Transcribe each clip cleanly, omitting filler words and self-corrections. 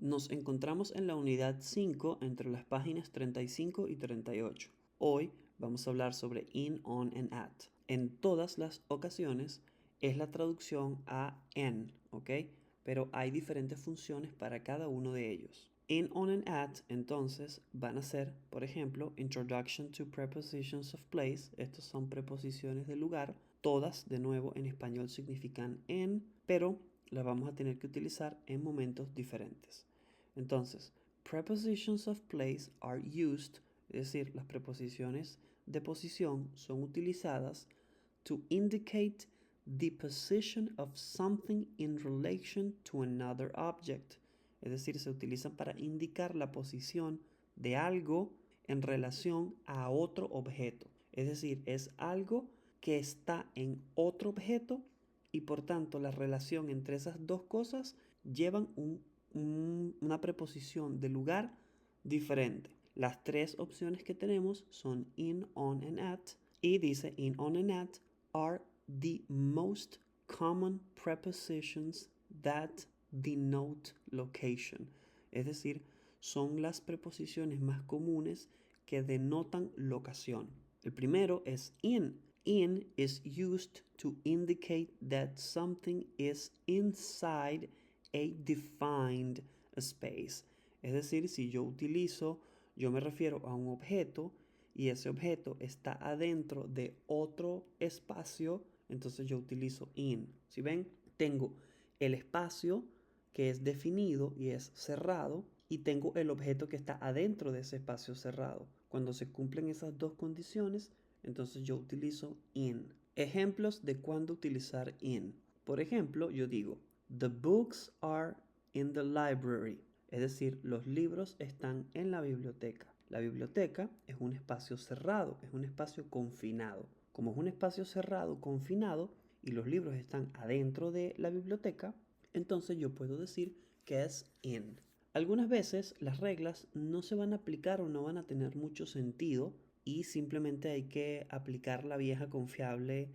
Nos encontramos en la unidad 5 entre las páginas 35 y 38. Hoy vamos a hablar sobre in, on and at. En todas las ocasiones es la traducción a en, ¿ok? Pero hay diferentes funciones para cada uno de ellos. In, on and at, entonces, van a ser, por ejemplo, introduction to prepositions of place. Estos son preposiciones de lugar. Todas, de nuevo, en español significan en, pero las vamos a tener que utilizar en momentos diferentes. Entonces, prepositions of place are used, es decir, las preposiciones de posición son utilizadas to indicate the position of something in relation to another object. Es decir, se utilizan para indicar la posición de algo en relación a otro objeto. Es decir, es algo que está en otro objeto y por tanto la relación entre esas dos cosas llevan una preposición de lugar diferente. Las tres opciones que tenemos son in, on and at, y dice in, on and at are the most common prepositions that denote location. Es decir, son las preposiciones más comunes que denotan locación. El primero es in. In is used to indicate that something is inside a defined space. Es decir, si yo me refiero a un objeto y ese objeto está adentro de otro espacio, entonces yo utilizo in. Si ven, tengo el espacio que es definido y es cerrado y tengo el objeto que está adentro de ese espacio cerrado. Cuando se cumplen esas dos condiciones, entonces yo utilizo in. Ejemplos de cuándo utilizar in. Por ejemplo, yo digo, the books are in the library. Es decir, los libros están en la biblioteca. La biblioteca es un espacio cerrado, es un espacio confinado. Como es un espacio cerrado, confinado, y los libros están adentro de la biblioteca, entonces yo puedo decir que es in. Algunas veces las reglas no se van a aplicar o no van a tener mucho sentido y simplemente hay que aplicar la vieja confiable,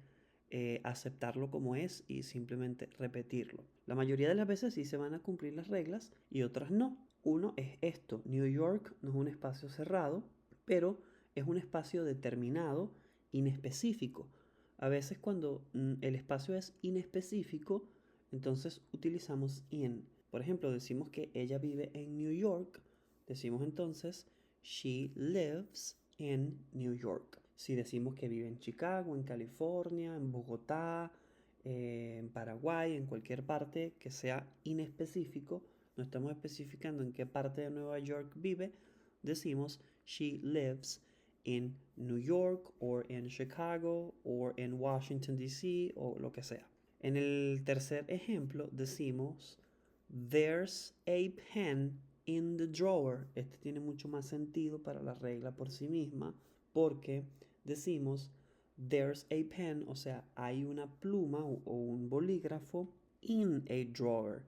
aceptarlo como es y simplemente repetirlo. La mayoría de las veces sí se van a cumplir las reglas y otras no. Uno es esto, New York no es un espacio cerrado, pero es un espacio determinado, inespecífico. A veces cuando el espacio es inespecífico, entonces utilizamos in. Por ejemplo, decimos que ella vive en New York, decimos entonces she lives in New York. Si decimos que vive en Chicago, en California, en Bogotá, en Paraguay, en cualquier parte que sea inespecífico, no estamos especificando en qué parte de Nueva York vive, decimos she lives in New York or in Chicago or in Washington DC o lo que sea. En el tercer ejemplo decimos there's a pen in the drawer. Este tiene mucho más sentido para la regla por sí misma porque decimos there's a pen, o sea, hay una pluma o un bolígrafo in a drawer.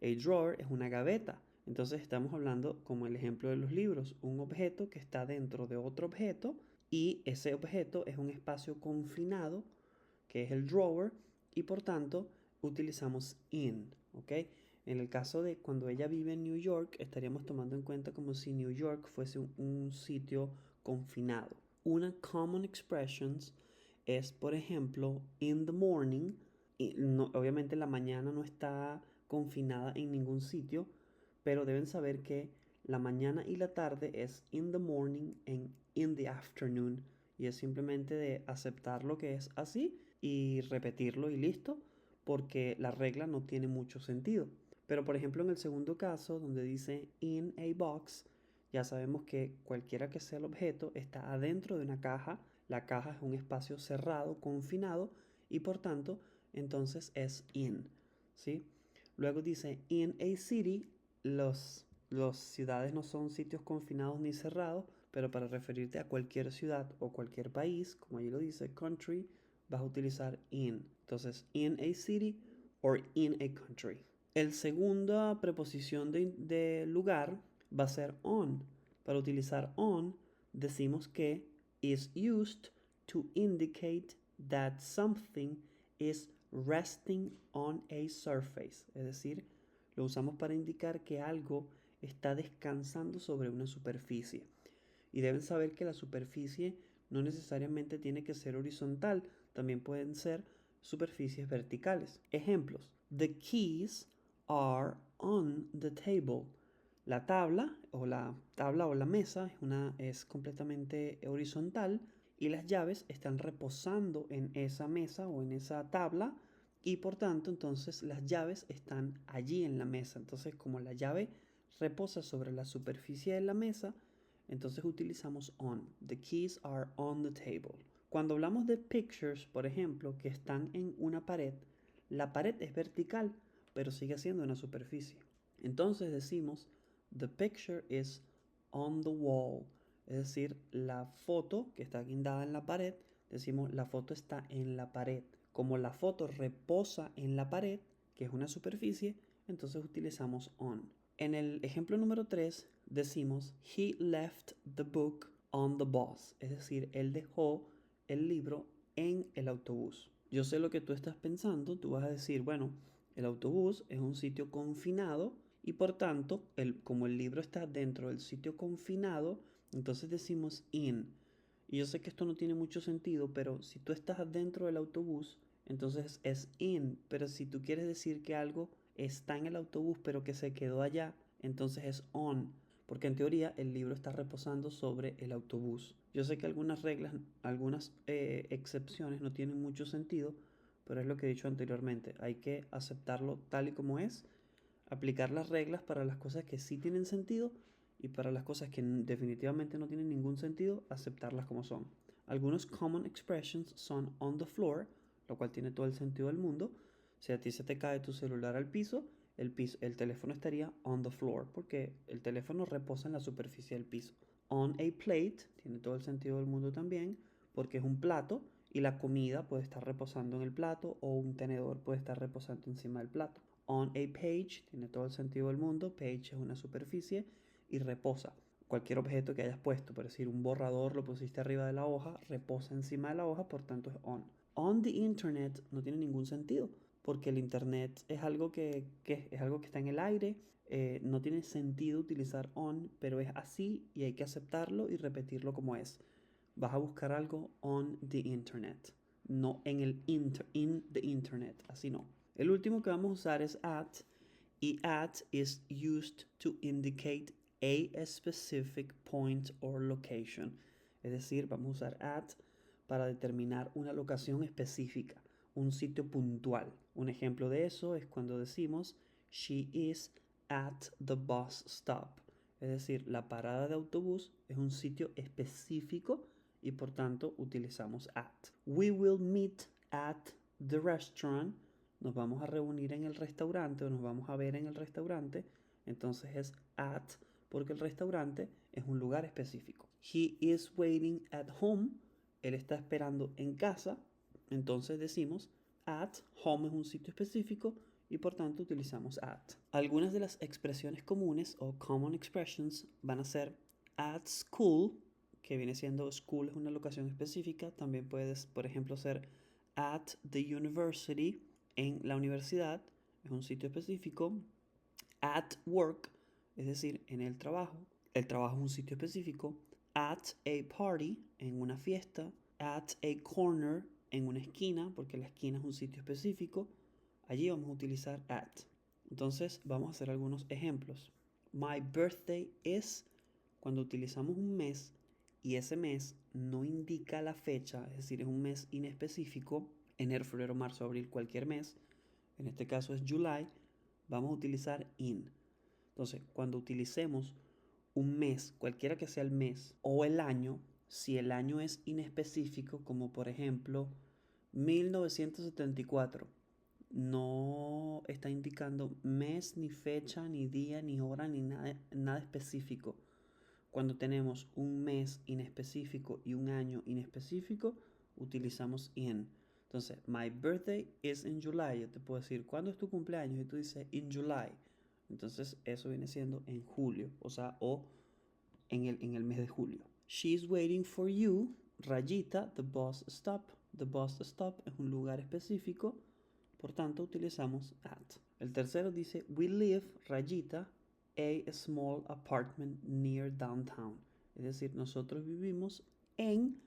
A drawer es una gaveta. Entonces estamos hablando, como el ejemplo de los libros, un objeto que está dentro de otro objeto y ese objeto es un espacio confinado, que es el drawer, y por tanto utilizamos in, ¿ok? En el caso de cuando ella vive en New York, estaríamos tomando en cuenta como si New York fuese un sitio confinado. Una common expressions es, por ejemplo, in the morning. Y no, obviamente la mañana no está confinada en ningún sitio, pero deben saber que la mañana y la tarde es in the morning and in the afternoon. Y es simplemente de aceptar lo que es así y repetirlo y listo, porque la regla no tiene mucho sentido. Pero por ejemplo en el segundo caso, donde dice in a box, ya sabemos que cualquiera que sea el objeto está adentro de una caja. La caja es un espacio cerrado, confinado, y por tanto, entonces es in, ¿sí? Luego dice in a city, los ciudades no son sitios confinados ni cerrados, pero para referirte a cualquier ciudad o cualquier país, como allí lo dice, country, vas a utilizar in. Entonces, in a city or in a country. El segunda preposición de lugar va a ser on. Para utilizar on, decimos que is used to indicate that something is resting on a surface. Es decir, lo usamos para indicar que algo está descansando sobre una superficie. Y deben saber que la superficie no necesariamente tiene que ser horizontal, también pueden ser superficies verticales. Ejemplos: The keys are on the table. La tabla o la mesa es completamente horizontal y las llaves están reposando en esa mesa o en esa tabla y por tanto entonces las llaves están allí en la mesa. Entonces como la llave reposa sobre la superficie de la mesa, entonces utilizamos on. The keys are on the table. Cuando hablamos de pictures, por ejemplo, que están en una pared, la pared es vertical, pero sigue siendo una superficie. Entonces decimos, the picture is on the wall. Es decir, la foto que está guindada en la pared, decimos, la foto está en la pared. Como la foto reposa en la pared, que es una superficie, entonces utilizamos on. En el ejemplo número 3 decimos, he left the book on the bus. Es decir, él dejó el libro en el autobús. Yo sé lo que tú estás pensando. Tú vas a decir, bueno, el autobús es un sitio confinado y por tanto, como el libro está dentro del sitio confinado, entonces decimos in. Y yo sé que esto no tiene mucho sentido, pero si tú estás dentro del autobús, entonces es in. Pero si tú quieres decir que algo está en el autobús pero que se quedó allá, entonces es on. Porque en teoría el libro está reposando sobre el autobús. Yo sé que algunas reglas, algunas excepciones no tienen mucho sentido, pero es lo que he dicho anteriormente. Hay que aceptarlo tal y como es, aplicar las reglas para las cosas que sí tienen sentido y para las cosas que definitivamente no tienen ningún sentido, aceptarlas como son. Algunos common expressions son on the floor, lo cual tiene todo el sentido del mundo. Si a ti se te cae tu celular al piso, el teléfono estaría on the floor porque el teléfono reposa en la superficie del piso. On a plate tiene todo el sentido del mundo también porque es un plato y la comida puede estar reposando en el plato o un tenedor puede estar reposando encima del plato. On a page tiene todo el sentido del mundo. Page es una superficie y reposa. Cualquier objeto que hayas puesto, por decir un borrador lo pusiste arriba de la hoja, reposa encima de la hoja, por tanto es on. On the internet no tiene ningún sentido porque el internet es algo es algo que está en el aire. No tiene sentido utilizar on, pero es así y hay que aceptarlo y repetirlo como es. Vas a buscar algo on the internet, no en el in the internet, así no. El último que vamos a usar es at, y at is used to indicate a specific point or location. Es decir, vamos a usar at para determinar una locación específica, un sitio puntual. Un ejemplo de eso es cuando decimos she is at the bus stop. Es decir, la parada de autobús es un sitio específico y por tanto utilizamos at. We will meet at the restaurant. Nos vamos a reunir en el restaurante o nos vamos a ver en el restaurante. Entonces es at porque el restaurante es un lugar específico. He is waiting at home. Él está esperando en casa. Entonces decimos at. Home es un sitio específico y por tanto utilizamos at. Algunas de las expresiones comunes o common expressions van a ser at school, que viene siendo school es una locación específica. También puedes, por ejemplo, ser at the university, en la universidad, es un sitio específico. At work, es decir, en el trabajo. El trabajo es un sitio específico. At a party, en una fiesta. At a corner, en una esquina, porque la esquina es un sitio específico. Allí vamos a utilizar at. Entonces vamos a hacer algunos ejemplos. My birthday is cuando utilizamos un mes y ese mes no indica la fecha, es decir, es un mes inespecífico, enero, febrero, marzo, abril, cualquier mes, en este caso es July, vamos a utilizar in. Entonces, cuando utilicemos un mes, cualquiera que sea el mes o el año, si el año es inespecífico, como por ejemplo 1974, no está indicando mes, ni fecha, ni día, ni hora, ni nada específico. Cuando tenemos un mes inespecífico y un año inespecífico, utilizamos in. Entonces, my birthday is in July. Yo te puedo decir, ¿cuándo es tu cumpleaños? Y tú dices, in July. Entonces, eso viene siendo en julio, o sea, o en el mes de julio. She's waiting for you, rayita, the bus stop. The bus stop es un lugar específico, por tanto, utilizamos at. El tercero dice, we live, rayita, a small apartment near downtown. Es decir, nosotros vivimos en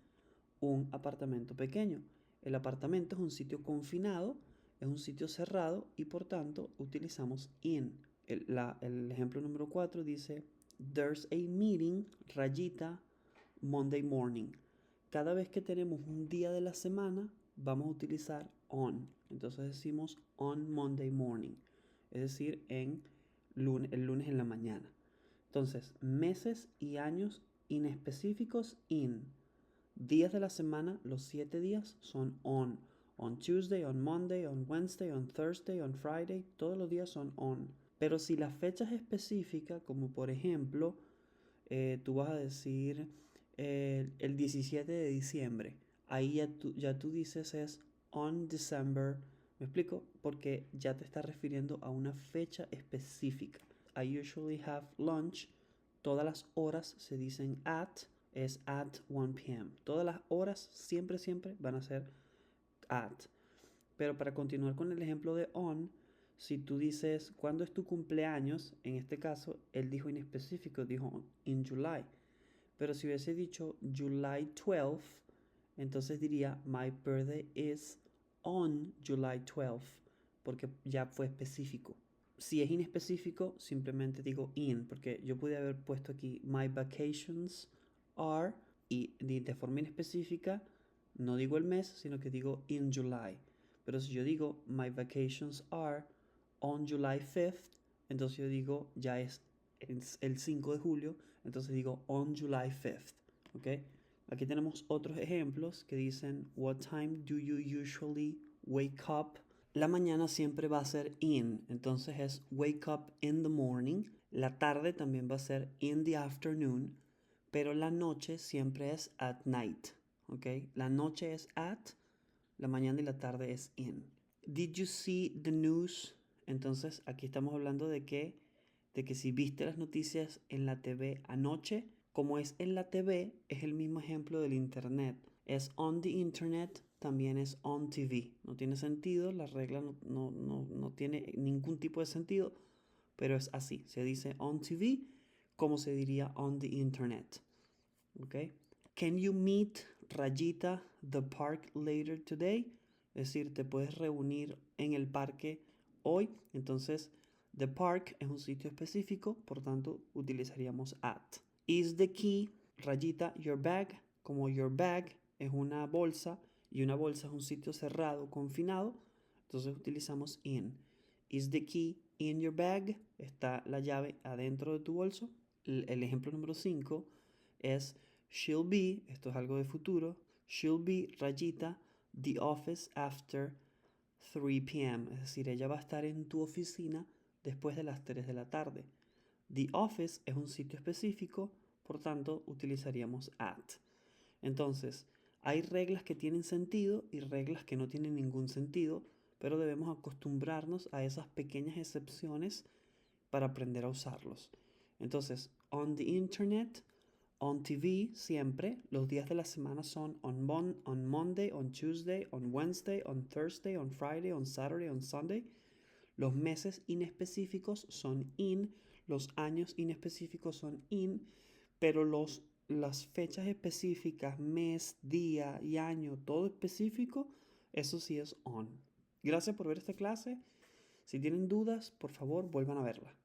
un apartamento pequeño. El apartamento es un sitio confinado, es un sitio cerrado y por tanto utilizamos in. El ejemplo número 4 dice, there's a meeting, rayita, Monday morning. Cada vez que tenemos un día de la semana, vamos a utilizar on. Entonces decimos on Monday morning, es decir, el lunes en la mañana. Entonces, meses y años inespecíficos in. Días de la semana, los 7 días son on. On Tuesday, on Monday, on Wednesday, on Thursday, on Friday, todos los días son on. Pero si la fecha es específica, como por ejemplo, tú vas a decir el 17 de diciembre, ahí ya tú dices es on December. ¿Me explico? Porque ya te está refiriendo a una fecha específica. I usually have lunch. Todas las horas se dicen at, es at 1 p.m. Todas las horas siempre van a ser at. Pero para continuar con el ejemplo de on, si tú dices, ¿cuándo es tu cumpleaños? En este caso, él dijo en específico, dijo in July. Pero si hubiese dicho July 12, entonces diría, my birthday is on July 12, porque ya fue específico. Si es inespecífico, simplemente digo in, porque yo pude haber puesto aquí, my vacations are, y de forma inespecífica, no digo el mes, sino que digo in July. Pero si yo digo, my vacations are on July 5th, entonces yo digo, ya es el 5 de julio, entonces digo on July 5th, ¿ok? Aquí tenemos otros ejemplos que dicen, what time do you usually wake up? La mañana siempre va a ser in, entonces es wake up in the morning. La tarde también va a ser in the afternoon, pero la noche siempre es at night, ¿ok? La noche es at, la mañana y la tarde es in. Did you see the news? Entonces aquí estamos hablando de que si viste las noticias en la TV anoche, como es en la TV, es el mismo ejemplo del internet. Es on the internet, también es on TV. No tiene sentido, la regla no tiene ningún tipo de sentido, pero es así. Se dice on TV como se diría on the internet. ¿Ok? Can you meet, rayita, the park later today? Es decir, te puedes reunir en el parque hoy. Entonces, the park es un sitio específico, por tanto, utilizaríamos at. Is the key, rayita, your bag? Como your bag es una bolsa y una bolsa es un sitio cerrado, confinado, entonces utilizamos in. Is the key in your bag? ¿Está la llave adentro de tu bolso? El ejemplo número 5 es she'll be, esto es algo de futuro, she'll be, rayita, the office after 3 p.m. Es decir, ella va a estar en tu oficina después de las 3 de la tarde. The office es un sitio específico, por tanto utilizaríamos at. Entonces, hay reglas que tienen sentido y reglas que no tienen ningún sentido, pero debemos acostumbrarnos a esas pequeñas excepciones para aprender a usarlos. Entonces, on the internet, on TV, siempre. Los días de la semana son on Monday, on Tuesday, on Wednesday, on Thursday, on Friday, on Saturday, on Sunday. Los meses inespecíficos son in. Los años inespecíficos son in. Pero las fechas específicas, mes, día y año, todo específico, eso sí es on. Gracias por ver esta clase. Si tienen dudas, por favor, vuelvan a verla.